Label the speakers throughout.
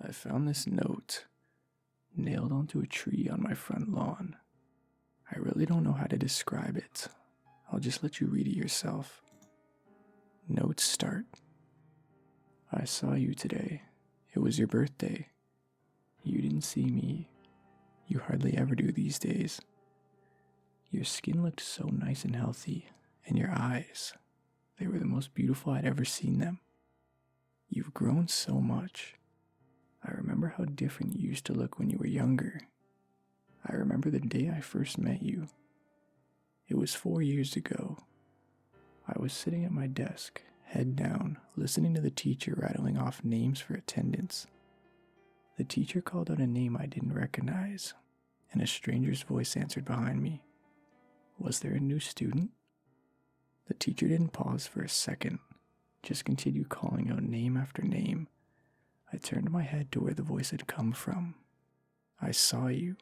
Speaker 1: I found this note nailed onto a tree on my front lawn. I really don't know how to describe it. I'll just let you read it yourself. Notes start. I saw you today. It was your birthday. You didn't see me. You hardly ever do these days. Your skin looked so nice and healthy, and your eyes, they were the most beautiful I'd ever seen them. You've grown so much. I remember how different you used to look when you were younger. I remember the day I first met you. It was 4 years ago. I was sitting at my desk, head down, listening to the teacher rattling off names for attendance. The teacher called out a name I didn't recognize, and a stranger's voice answered behind me. Was there a new student? The teacher didn't pause for a second, just continued calling out name after name. I turned my head to where the voice had come from. I saw you,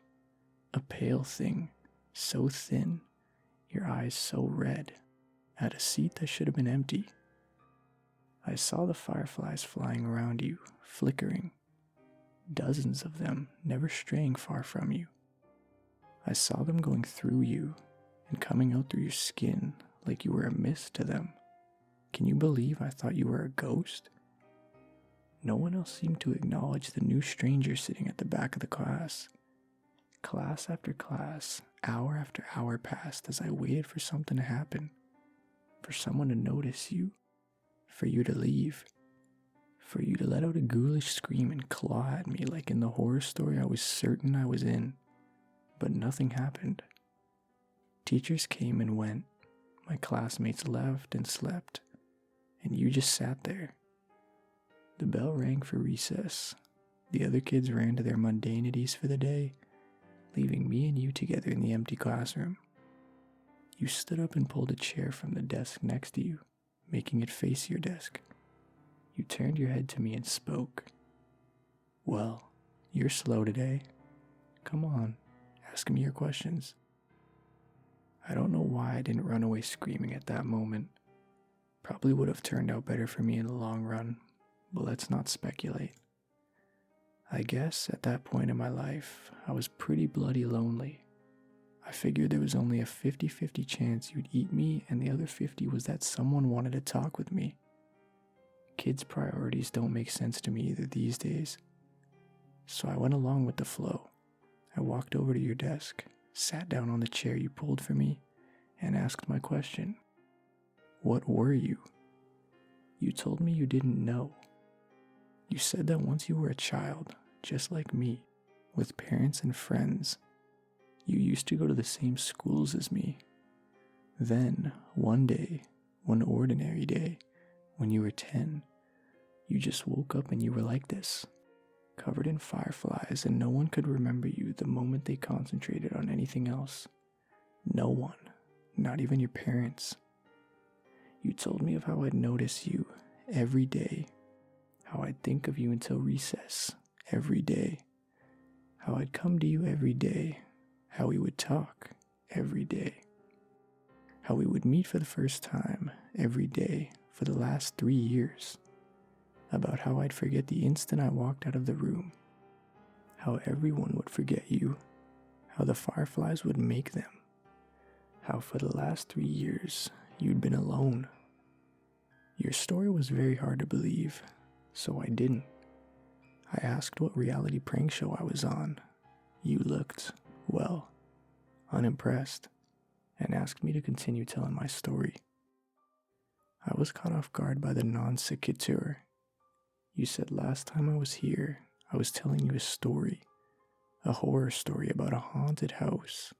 Speaker 1: a pale thing, so thin, your eyes so red, at a seat that should have been empty. I saw the fireflies flying around you, flickering, dozens of them never straying far from you. I saw them going through you and coming out through your skin like you were a mist to them. Can you believe I thought you were a ghost? No one else seemed to acknowledge the new stranger sitting at the back of the class. Class after class, hour after hour passed as I waited for something to happen, for someone to notice you, for you to leave, for you to let out a ghoulish scream and claw at me like in the horror story I was certain I was in. But nothing happened. Teachers came and went, my classmates left and slept, and you just sat there. The bell rang for recess. The other kids ran to their mundanities for the day, leaving me and you together in the empty classroom. You stood up and pulled a chair from the desk next to you, making it face your desk. You turned your head to me and spoke. Well, you're slow today. Come on, ask me your questions. I don't know why I didn't run away screaming at that moment. Probably would have turned out better for me in the long run, but let's not speculate. I guess at that point in my life, I was pretty bloody lonely. I figured there was only a 50-50 chance you'd eat me, and the other 50 was that someone wanted to talk with me. Kids' priorities don't make sense to me either these days. So I went along with the flow. I walked over to your desk, sat down on the chair you pulled for me, and asked my question. What were you? You told me you didn't know. You said that once you were a child, just like me, with parents and friends, you used to go to the same schools as me. Then, one day, one ordinary day, when you were 10, you just woke up and you were like this, covered in fireflies, and no one could remember you the moment they concentrated on anything else. No one, not even your parents. You told me of how I'd notice you every day, how I'd think of you until recess every day, how I'd come to you every day, how we would talk every day, how we would meet for the first time every day for the last 3 years, about how I'd forget the instant I walked out of the room, how everyone would forget you, how the fireflies would make them, how for the last 3 years you'd been alone. Your story was very hard to believe, so I didn't. I asked what reality prank show I was on. You looked, well, unimpressed, and asked me to continue telling my story. I was caught off guard by the non sequitur. You said last time I was here, I was telling you a story, a horror story about a haunted house.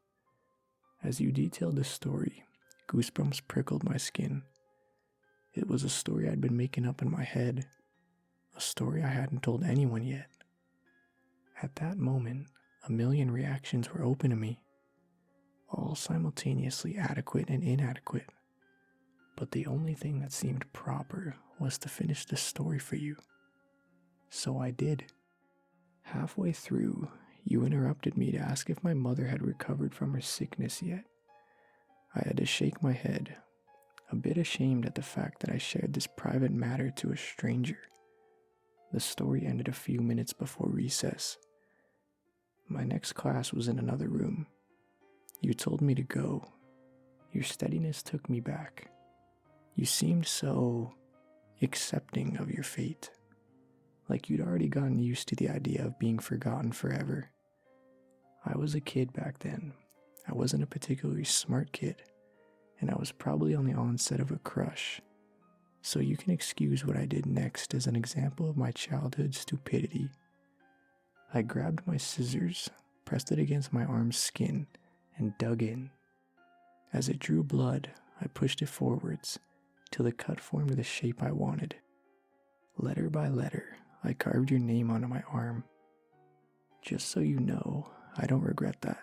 Speaker 1: As you detailed the story, goosebumps prickled my skin. It was a story I'd been making up in my head, a story I hadn't told anyone yet. At that moment, a million reactions were open to me, all simultaneously adequate and inadequate. But the only thing that seemed proper was to finish the story for you. So I did. Halfway through, you interrupted me to ask if my mother had recovered from her sickness yet. I had to shake my head, a bit ashamed at the fact that I shared this private matter to a stranger. The story ended a few minutes before recess. My next class was in another room. You told me to go. Your steadiness took me back. You seemed so accepting of your fate, like you'd already gotten used to the idea of being forgotten forever. I was a kid back then. I wasn't a particularly smart kid, and I was probably on the onset of a crush, so you can excuse what I did next as an example of my childhood stupidity. I grabbed my scissors, pressed it against my arm's skin, and dug in. As it drew blood, I pushed it forwards, till the cut formed the shape I wanted. Letter by letter, I carved your name onto my arm. Just so you know, I don't regret that.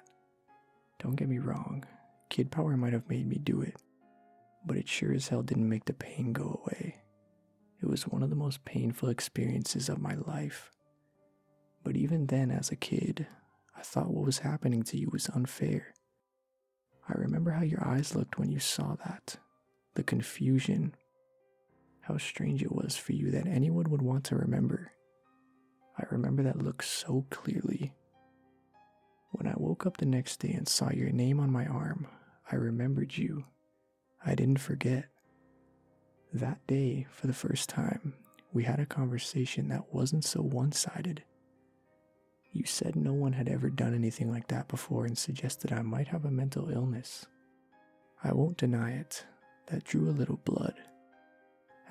Speaker 1: Don't get me wrong, kid power might have made me do it, but it sure as hell didn't make the pain go away. It was one of the most painful experiences of my life. But even then, as a kid, I thought what was happening to you was unfair. I remember how your eyes looked when you saw that. The confusion. How strange it was for you that anyone would want to remember. I remember that look so clearly. When I woke up the next day and saw your name on my arm, I remembered you. I didn't forget. That day, for the first time, we had a conversation that wasn't so one-sided. You said no one had ever done anything like that before and suggested I might have a mental illness. I won't deny it. That drew a little blood.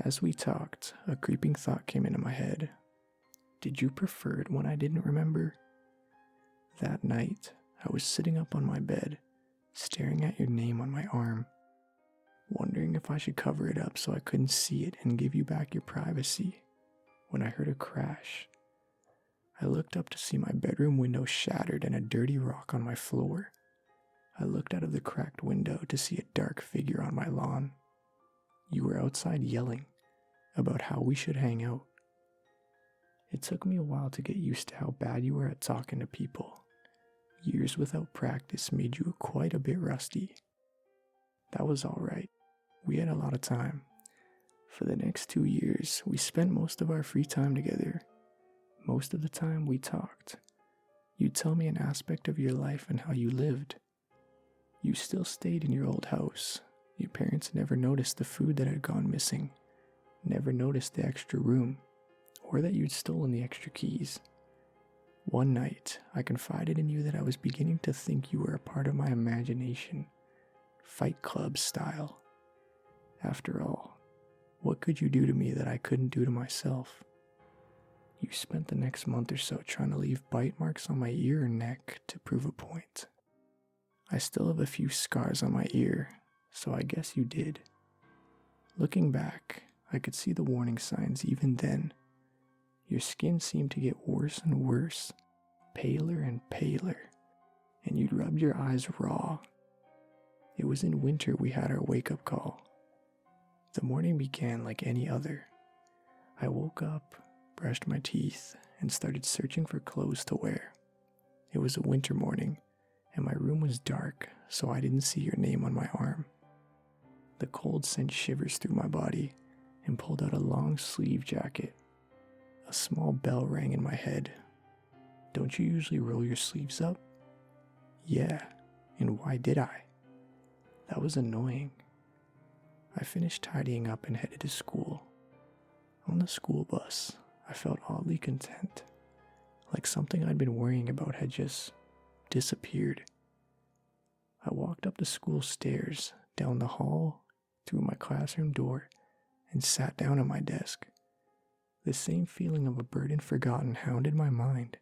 Speaker 1: As we talked, a creeping thought came into my head. Did you prefer it when I didn't remember? That night, I was sitting up on my bed, staring at your name on my arm, wondering if I should cover it up so I couldn't see it and give you back your privacy, when I heard a crash. I looked up to see my bedroom window shattered and a dirty rock on my floor. I looked out of the cracked window to see a dark figure on my lawn. You were outside yelling about how we should hang out. It took me a while to get used to how bad you were at talking to people. Years without practice made you quite a bit rusty. That was all right. We had a lot of time. For the next 2 years, we spent most of our free time together. Most of the time, we talked. You'd tell me an aspect of your life and how you lived. You still stayed in your old house. Your parents never noticed the food that had gone missing, never noticed the extra room, or that you'd stolen the extra keys. One night, I confided in you that I was beginning to think you were a part of my imagination, Fight Club style. After all, what could you do to me that I couldn't do to myself? You spent the next month or so trying to leave bite marks on my ear and neck to prove a point. I still have a few scars on my ear, so I guess you did. Looking back, I could see the warning signs even then. Your skin seemed to get worse and worse, paler and paler, and you'd rubbed your eyes raw. It was in winter we had our wake-up call. The morning began like any other. I woke up, brushed my teeth, and started searching for clothes to wear. It was a winter morning, and my room was dark, so I didn't see your name on my arm. The cold sent shivers through my body and pulled out a long-sleeve jacket. A small bell rang in my head. Don't you usually roll your sleeves up? Yeah, and why did I? That was annoying. I finished tidying up and headed to school. On the school bus, I felt oddly content, like something I'd been worrying about had just disappeared. I walked up the school stairs, down the hall, through my classroom door, and sat down at my desk. The same feeling of a burden forgotten hounded my mind.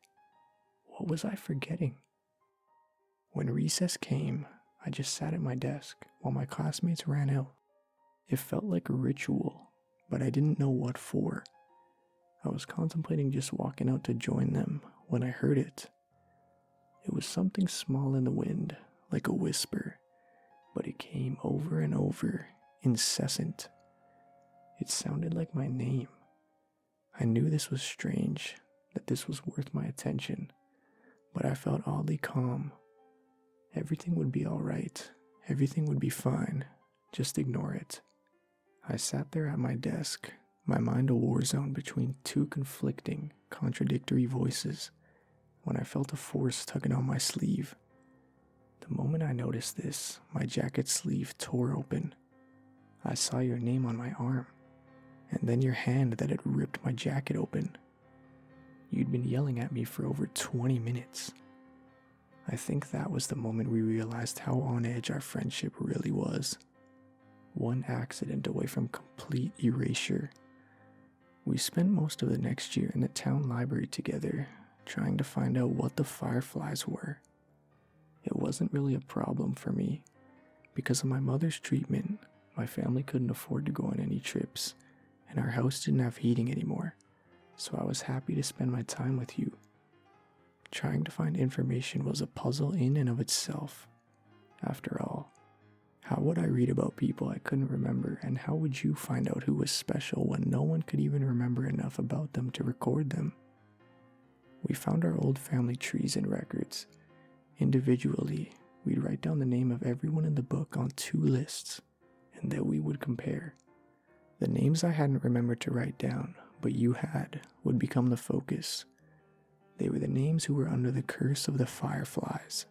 Speaker 1: What was I forgetting? When recess came, I just sat at my desk while my classmates ran out. It felt like a ritual, but I didn't know what for. I was contemplating just walking out to join them when I heard it. It was something small in the wind, like a whisper, but it came over and over, incessant. It sounded like my name. I knew this was strange, that this was worth my attention, but I felt oddly calm. Everything would be all right. Everything would be fine. Just ignore it. I sat there at my desk, my mind a war zone between two conflicting, contradictory voices when I felt a force tugging on my sleeve. The moment I noticed this, my jacket sleeve tore open. I saw your name on my arm, and then your hand that had ripped my jacket open. You'd been yelling at me for over 20 minutes. I think that was the moment we realized how on edge our friendship really was. One accident away from complete erasure. We spent most of the next year in the town library together, trying to find out what the Fireflies were. It wasn't really a problem for me. Because of my mother's treatment, my family couldn't afford to go on any trips, and our house didn't have heating anymore, so I was happy to spend my time with you. Trying to find information was a puzzle in and of itself. After all, how would I read about people I couldn't remember, and how would you find out who was special when no one could even remember enough about them to record them? We found our old family trees and records. Individually, we'd write down the name of everyone in the book on 2 lists, and then we would compare. The names I hadn't remembered to write down, but you had, would become the focus. They were the names who were under the curse of the Fireflies.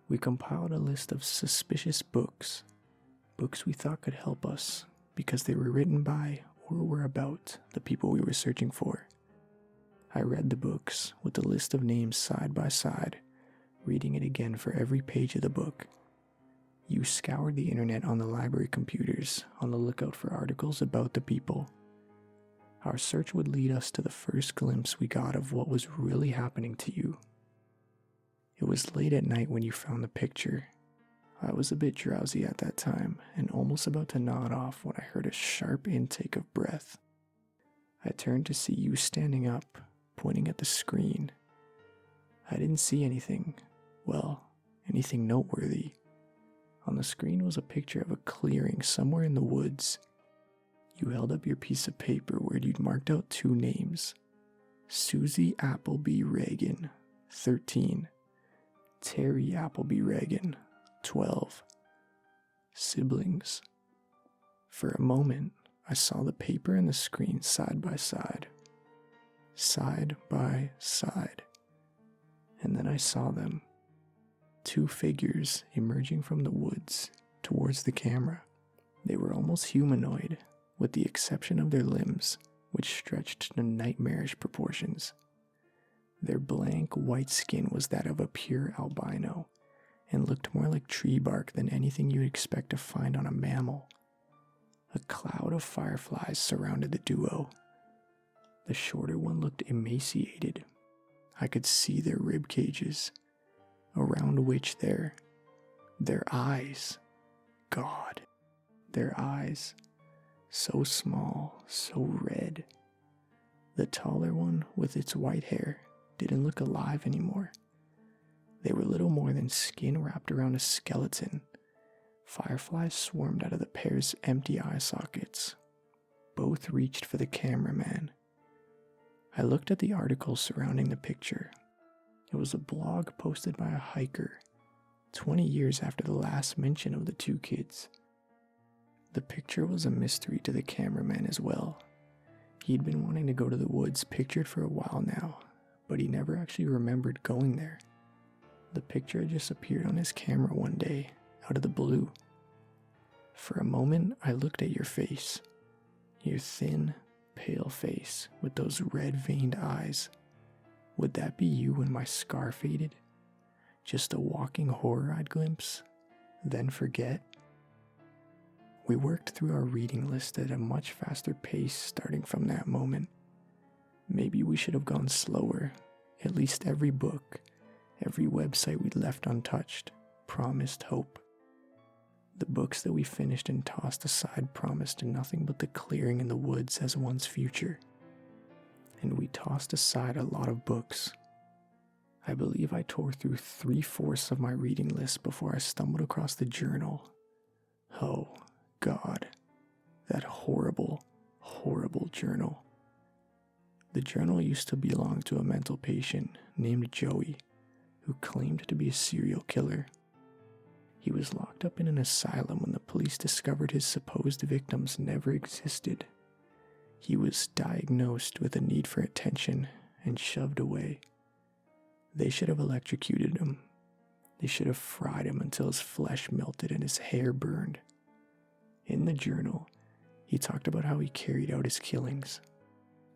Speaker 1: We compiled a list of suspicious books we thought could help us because they were written by or were about the people we were searching for. I read the books with the list of names side by side, reading it again for every page of the book. You scoured the internet on the library computers on the lookout for articles about the people. Our search would lead us to the first glimpse we got of what was really happening to you. It was late at night when you found the picture. I was a bit drowsy at that time and almost about to nod off when I heard a sharp intake of breath. I turned to see you standing up, pointing at the screen. I didn't see anything, anything noteworthy. On the screen was a picture of a clearing somewhere in the woods. You held up your piece of paper where you'd marked out 2 names. Susie Appleby Reagan, 13. Terry Appleby Reagan, 12. Siblings. For a moment, I saw the paper and the screen side by side. Side by side. And then I saw them. 2 figures emerging from the woods towards the camera. They were almost humanoid, with the exception of their limbs, which stretched to nightmarish proportions. Their blank white skin was that of a pure albino, and looked more like tree bark than anything you'd expect to find on a mammal. A cloud of fireflies surrounded the duo. The shorter one looked emaciated. I could see their rib cages, around which their eyes, God, their eyes, so small, so red. The taller one, with its white hair, didn't look alive anymore. They were little more than skin wrapped around a skeleton. Fireflies swarmed out of the pair's empty eye sockets. Both reached for the cameraman. I looked at the article surrounding the picture. It was a blog posted by a hiker, 20 years after the last mention of the 2 kids. The picture was a mystery to the cameraman as well. He'd been wanting to go to the woods pictured for a while now, but he never actually remembered going there. The picture just appeared on his camera one day, out of the blue. For a moment, I looked at your face. Your thin, pale face with those red-veined eyes. Would that be you when my scar faded? Just a walking horror I'd glimpse, then forget? We worked through our reading list at a much faster pace starting from that moment. Maybe we should have gone slower. At least every book, every website we'd left untouched, promised hope. The books that we finished and tossed aside promised nothing but the clearing in the woods as one's future. And we tossed aside a lot of books. I believe I tore through 3/4 of my reading list before I stumbled across the journal. Oh, God, that horrible, horrible journal. The journal used to belong to a mental patient named Joey, who claimed to be a serial killer. He was locked up in an asylum when the police discovered his supposed victims never existed. He was diagnosed with a need for attention and shoved away. They should have electrocuted him. They should have fried him until his flesh melted and his hair burned. In the journal, he talked about how he carried out his killings.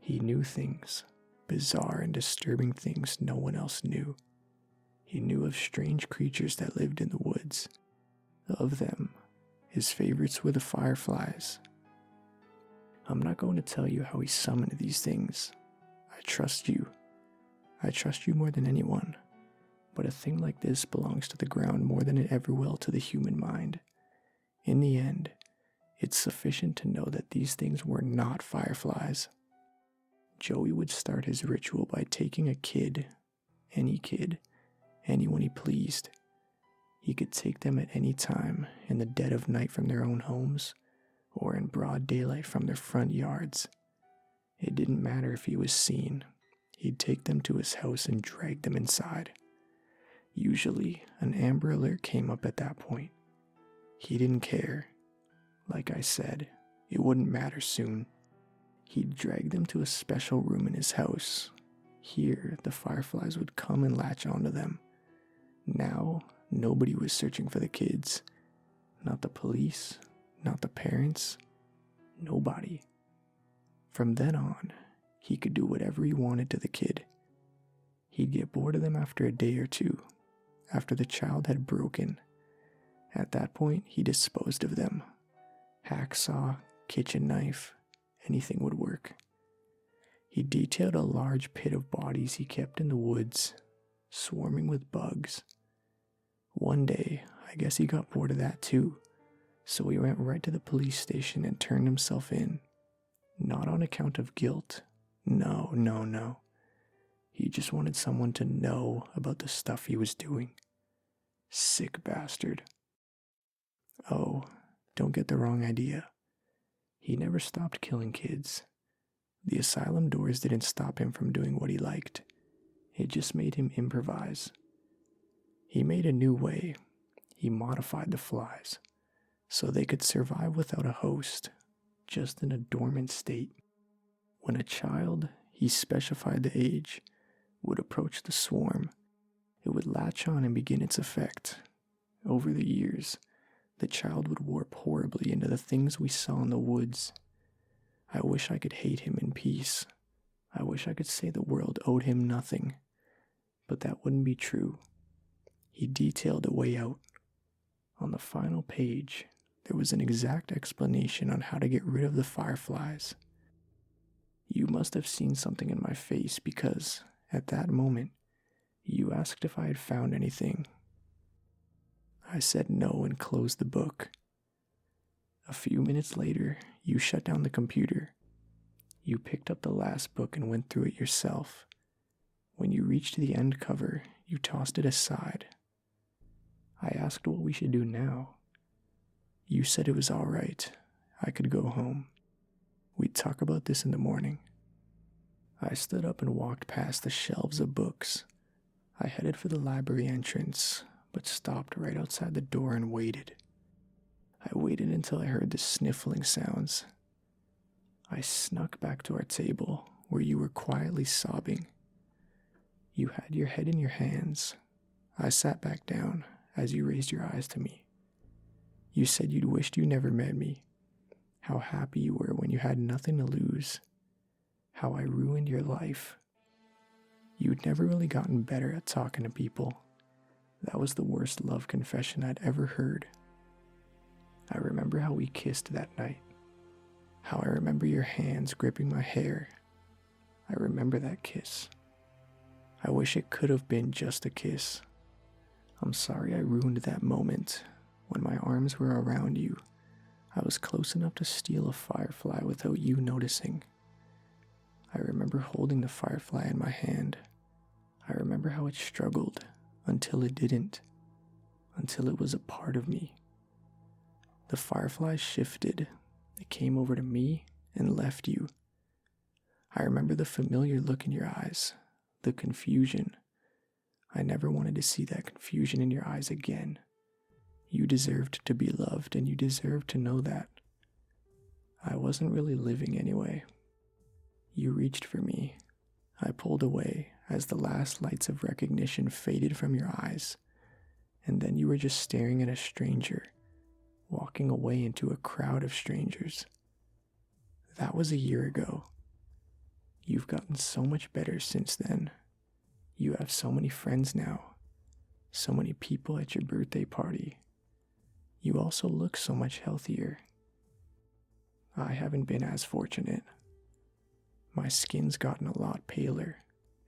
Speaker 1: He knew things, bizarre and disturbing things no one else knew. He knew of strange creatures that lived in the woods. Of them, his favorites were the Fireflies. I'm not going to tell you how he summoned these things. I trust you. I trust you more than anyone. But a thing like this belongs to the ground more than it ever will to the human mind. In the end, it's sufficient to know that these things were not Fireflies. Joey would start his ritual by taking a kid, anyone he pleased. He could take them at any time, in the dead of night from their own homes, or in broad daylight from their front yards. It didn't matter if he was seen. He'd take them to his house and drag them inside. Usually, an Amber Alert came up at that point. He didn't care. Like I said, it wouldn't matter soon. He'd drag them to a special room in his house. Here, the Fireflies would come and latch onto them. Now, nobody was searching for the kids. Not the police, not the parents, nobody. From then on, he could do whatever he wanted to the kid. He'd get bored of them after a day or two, after the child had broken. At that point, he disposed of them. Hacksaw, kitchen knife, anything would work. He detailed a large pit of bodies he kept in the woods, swarming with bugs. One day, I guess he got bored of that too, so he went right to the police station and turned himself in. Not on account of guilt. No. He just wanted someone to know about the stuff he was doing. Sick bastard. Oh, don't get the wrong idea. He never stopped killing kids. The asylum doors didn't stop him from doing what he liked. It just made him improvise. He made a new way. He modified the flies, so they could survive without a host, just in a dormant state. When a child, he specified the age, would approach the swarm, it would latch on and begin its effect. Over the years, the child would warp horribly into the things we saw in the woods. I wish I could hate him in peace. I wish I could say the world owed him nothing, but that wouldn't be true. He detailed a way out. On the final page, there was an exact explanation on how to get rid of the Fireflies. You must have seen something in my face because, at that moment, you asked if I had found anything. I said no and closed the book. A few minutes later, you shut down the computer. You picked up the last book and went through it yourself. When you reached the end cover, you tossed it aside. I asked what we should do now. You said it was all right. I could go home. We'd talk about this in the morning. I stood up and walked past the shelves of books. I headed for the library entrance, but stopped right outside the door and waited. I waited until I heard the sniffling sounds. I snuck back to our table, where you were quietly sobbing. You had your head in your hands. I sat back down as you raised your eyes to me. You said you'd wished you never met me, how happy you were when you had nothing to lose, how I ruined your life. You'd never really gotten better at talking to people. That was the worst love confession I'd ever heard. I remember how we kissed that night, how I remember your hands gripping my hair. I remember that kiss. I wish it could have been just a kiss. I'm sorry I ruined that moment. When my arms were around you, I was close enough to steal a firefly without you noticing. I remember holding the firefly in my hand. I remember how it struggled until it didn't, until it was a part of me. The firefly shifted. It came over to me and left you. I remember the familiar look in your eyes, the confusion. I never wanted to see that confusion in your eyes again. You deserved to be loved, and you deserved to know that. I wasn't really living anyway. You reached for me. I pulled away as the last lights of recognition faded from your eyes, and then you were just staring at a stranger, walking away into a crowd of strangers. That was a year ago. You've gotten so much better since then. You have so many friends now, so many people at your birthday party. You also look so much healthier. I haven't been as fortunate. My skin's gotten a lot paler,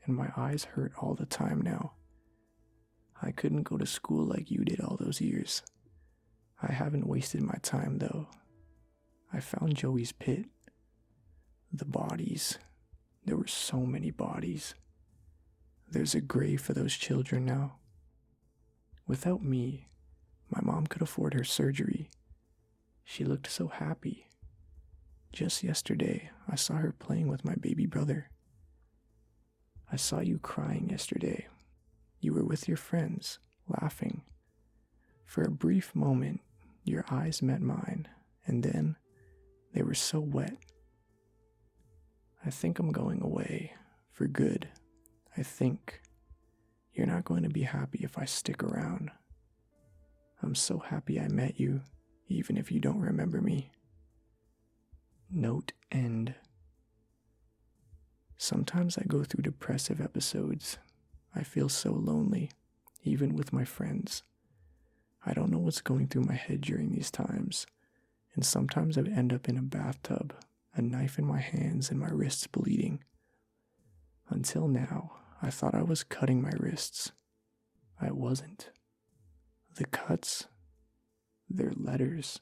Speaker 1: and my eyes hurt all the time now. I couldn't go to school like you did all those years. I haven't wasted my time, though. I found Joey's pit. The bodies. There were so many bodies. There's a grave for those children now. Without me, my mom could afford her surgery. She looked so happy. Just yesterday, I saw her playing with my baby brother. I saw you crying yesterday. You were with your friends, laughing. For a brief moment, your eyes met mine, and then they were so wet. I think I'm going away, for good. I think you're not going to be happy if I stick around. I'm so happy I met you, even if you don't remember me. Note end. Sometimes I go through depressive episodes. I feel so lonely, even with my friends. I don't know what's going through my head during these times, and sometimes I end up in a bathtub, a knife in my hands and my wrists bleeding. Until now, I thought I was cutting my wrists. I wasn't. The cuts, they're letters.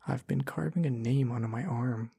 Speaker 1: I've been carving a name onto my arm.